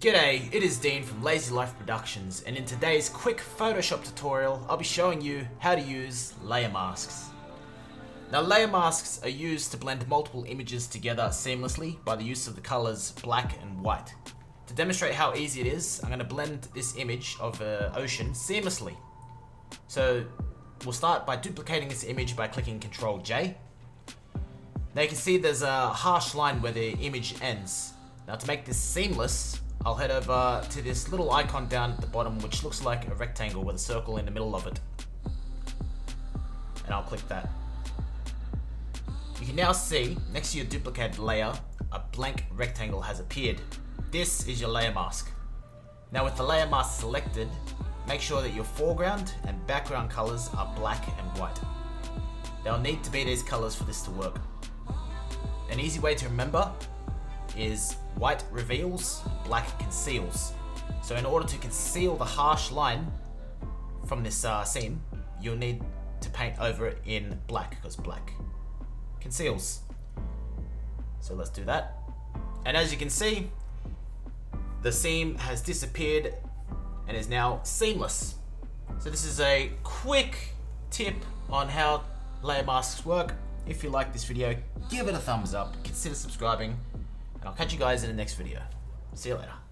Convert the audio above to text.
G'day, it is Dean from LazyLife Productions, and in today's quick Photoshop tutorial, I'll be showing you how to use layer masks. Now, layer masks are used to blend multiple images together seamlessly by the use of the colors black and white. To demonstrate how easy it is, I'm going to blend this image of an ocean seamlessly. So we'll start by duplicating this image by clicking Ctrl J. Now you can see there's a harsh line where the image ends. Now to make this seamless, I'll head over to this little icon down at the bottom which looks like a rectangle with a circle in the middle of it. And I'll click that. You can now see, next to your duplicated layer, a blank rectangle has appeared. This is your layer mask. Now with the layer mask selected, make sure that your foreground and background colors are black and white. There'll need to be these colors for this to work. An easy way to remember is white reveals, black conceals. So in order to conceal the harsh line from this scene, you'll need to paint over it in black, because black conceals. So let's do that. And as you can see, the seam has disappeared and is now seamless. So this is a quick tip on how layer masks work. If you like this video, give it a thumbs up, consider subscribing, and I'll catch you guys in the next video. See you later.